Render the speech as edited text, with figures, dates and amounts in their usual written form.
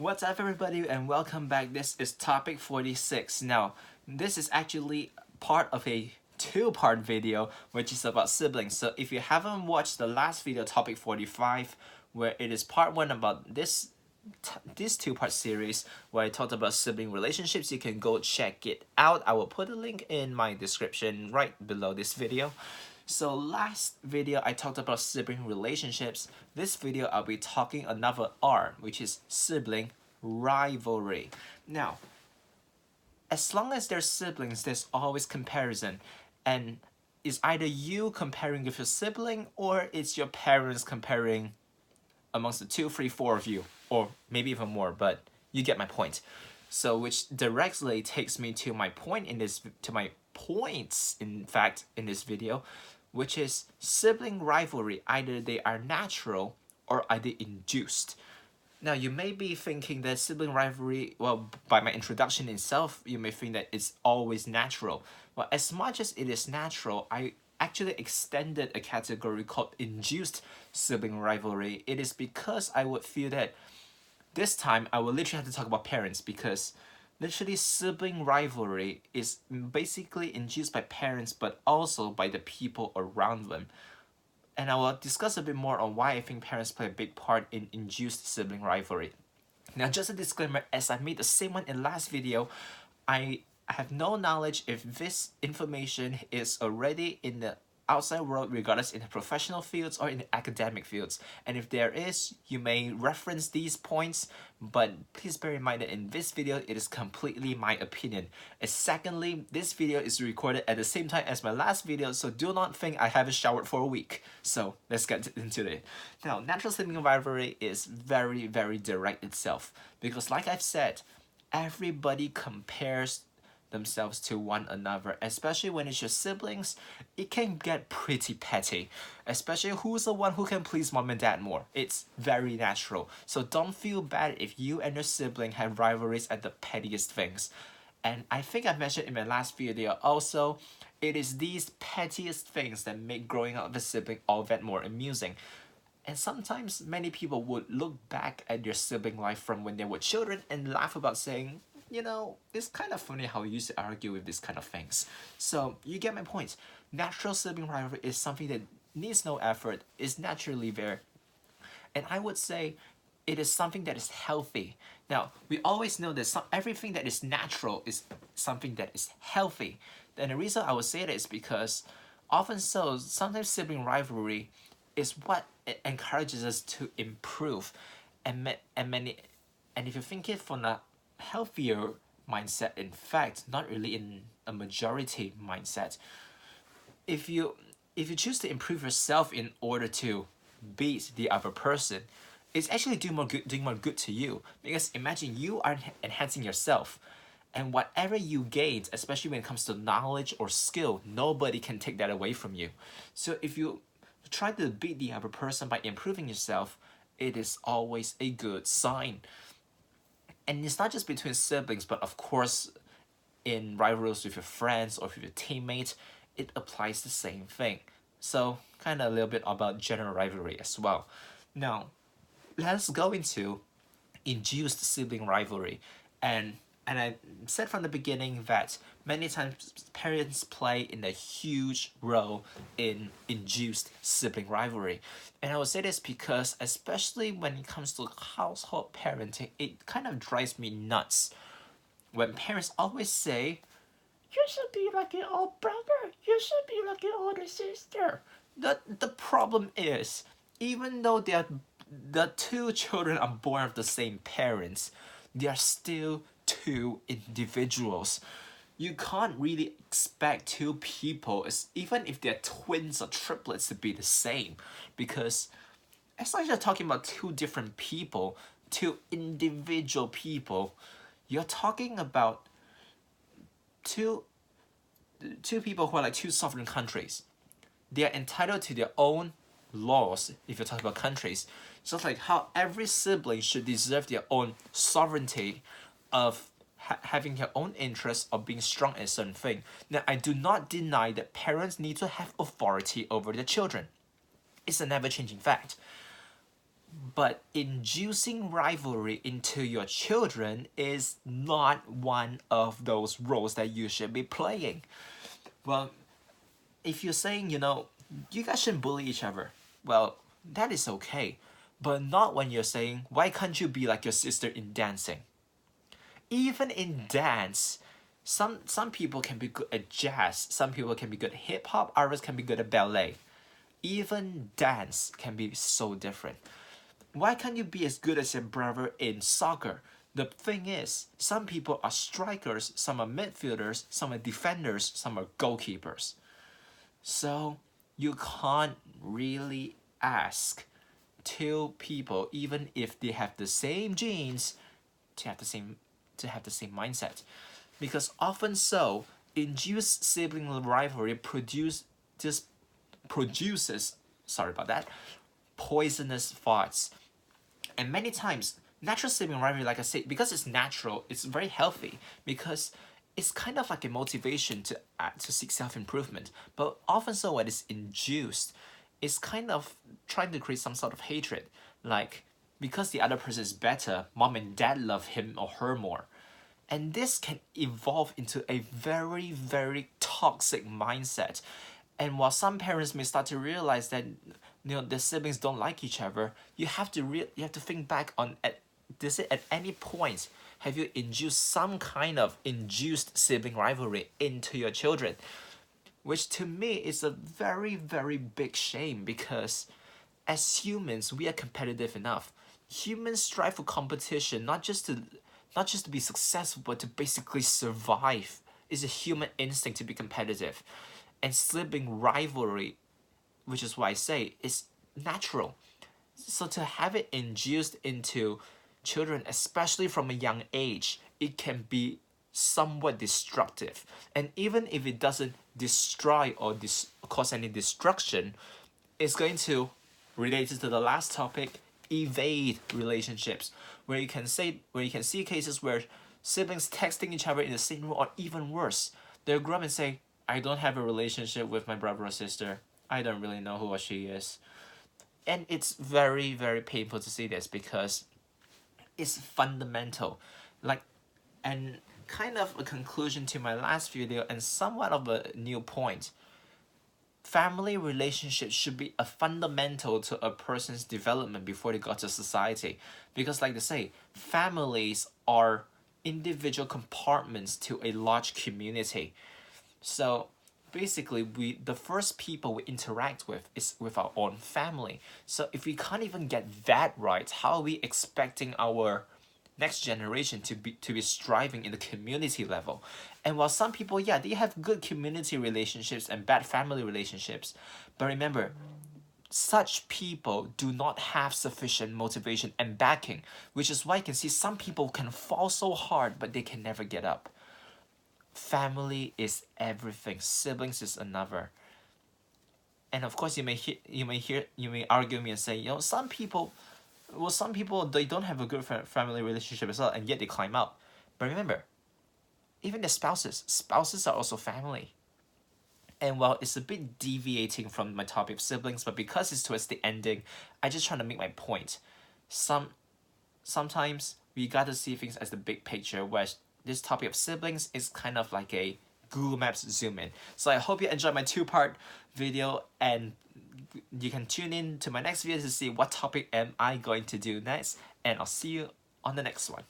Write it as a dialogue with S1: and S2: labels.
S1: What's up, everybody, and welcome back. This is topic 46. Now, this is actually part of a two-part video, which is about siblings. So if you haven't watched the last video, topic 45, where it is part one about this two-part series where I talked about sibling relationships, you can go check it out. I will put a link in my description right below this video. So last video I talked about sibling relationships. This video I'll be talking another R, which is sibling rivalry. Now, as long as there's siblings, there's always comparison, and it's either you comparing with your sibling or it's your parents comparing amongst the two, three, four of you, or maybe even more, but you get my point. So which directly takes me to my point in this, to my points in fact in this video, which is sibling rivalry. Either they are natural or are they induced. Now you may be thinking that sibling rivalry, well, by my introduction itself, you may think that it's always natural. Well, as much as it is natural, I actually extended a category called induced sibling rivalry. It is because I would feel that this time I will literally have to talk about parents, because literally sibling rivalry is basically induced by parents but also by the people around them. And I will discuss a bit more on why I think parents play a big part in induced sibling rivalry. Now, just a disclaimer, as I made the same one in last video, I have no knowledge if this information is already in the outside world, regardless in the professional fields or in the academic fields. And if there is, you may reference these points, but please bear in mind that in this video, it is completely my opinion. And secondly, this video is recorded at the same time as my last video, so do not think I haven't showered for a week. So let's get into it. Now, natural sibling rivalry is very, very direct itself, because like I've said, everybody compares themselves to one another, especially when it's your siblings. It can get pretty petty, especially who's the one who can please mom and dad more. It's very natural, so don't feel bad if you and your sibling have rivalries at the pettiest things. And I think I mentioned in my last video also, it is these pettiest things that make growing up with a sibling all that more amusing. And sometimes many people would look back at their sibling life from when they were children and laugh about saying, you know, it's kind of funny how we used to argue with these kind of things. So you get my point. Natural sibling rivalry is something that needs no effort, is naturally there. And I would say it is something that is healthy. Now, we always know that everything that is natural is something that is healthy. And the reason I would say that is because often so, sometimes sibling rivalry is what it encourages us to improve. And if you think it from a healthier mindset, in fact, not really in a majority mindset, if you choose to improve yourself in order to beat the other person, it's actually doing more good to you. Because imagine you are enhancing yourself, and whatever you gain, especially when it comes to knowledge or skill, nobody can take that away from you. So if you try to beat the other person by improving yourself, it is always a good sign. And it's not just between siblings, but of course in rivalries with your friends or with your teammates, it applies the same thing. So kind of a little bit about general rivalry as well. Now, let's go into induced sibling rivalry. And I said from the beginning that many times parents play in a huge role in induced sibling rivalry. And I would say this because, especially when it comes to household parenting, it kind of drives me nuts when parents always say, you should be like your older brother, you should be like your older sister. The problem is, even though the two children are born of the same parents, they are still two individuals. You can't really expect two people, even if they're twins or triplets, to be the same, because as long as you're talking about two different people, two individual people, you're talking about two people who are like two sovereign countries. They are entitled to their own laws if you're talking about countries. Just like how every sibling should deserve their own sovereignty of having their own interests of being strong in a certain thing. Now, I do not deny that parents need to have authority over their children. It's a never-changing fact. But inducing rivalry into your children is not one of those roles that you should be playing. Well, if you're saying, you guys shouldn't bully each other, well, that is okay. But not when you're saying, why can't you be like your sister in dancing? Even in dance, some people can be good at jazz, some people can be good at hip hop, others can be good at ballet. Even dance can be so different. Why can't you be as good as your brother in soccer? The thing is, some people are strikers, some are midfielders, some are defenders, some are goalkeepers. So you can't really ask two people, even if they have the same genes, to have the same mindset, because often so induced sibling rivalry produces, sorry about that, poisonous thoughts. And many times natural sibling rivalry, like I said, because it's natural, it's very healthy, because it's kind of like a motivation to seek self-improvement. But often so when it's induced, it's kind of trying to create some sort of hatred, like because the other person is better, mom and dad love him or her more. And this can evolve into a very, very toxic mindset. And while some parents may start to realize that their siblings don't like each other, you have to think back on at any point have you induced some kind of induced sibling rivalry into your children, which to me is a very, very big shame, because as humans we are competitive enough. Humans strive for competition, not just to be successful, but to basically survive. It's a human instinct to be competitive. And sibling rivalry, which is why I say, is natural. So to have it induced into children, especially from a young age, it can be somewhat destructive. And even if it doesn't destroy or cause any destruction, it's going to, related to the last topic, evade relationships, where you can see cases where siblings texting each other in the same room, or even worse, they'll grow up and say, I don't have a relationship with my brother or sister. I don't really know who or she is. And it's very, very painful to see this, because it's fundamental. Like, and kind of a conclusion to my last video, and somewhat of a new point. Family relationships should be a fundamental to a person's development before they got to society. Because like they say, families are individual compartments to a large community. So basically, the first people we interact with is with our own family. So if we can't even get that right, how are we expecting our next generation to be striving in the community level? And while some people, yeah, they have good community relationships and bad family relationships, but remember, such people do not have sufficient motivation and backing, which is why you can see some people can fall so hard but they can never get up. Family is everything. Siblings is another. And of course, you may argue me and say, some people, they don't have a good family relationship as well, and yet they climb out. But remember, even their spouses are also family. And while it's a bit deviating from my topic of siblings, but because it's towards the ending, I just trying to make my point. Sometimes we gotta see things as the big picture, where this topic of siblings is kind of like a Google Maps zoom in. So I hope you enjoyed my two-part video, and you can tune in to my next video to see what topic am I going to do next, and I'll see you on the next one.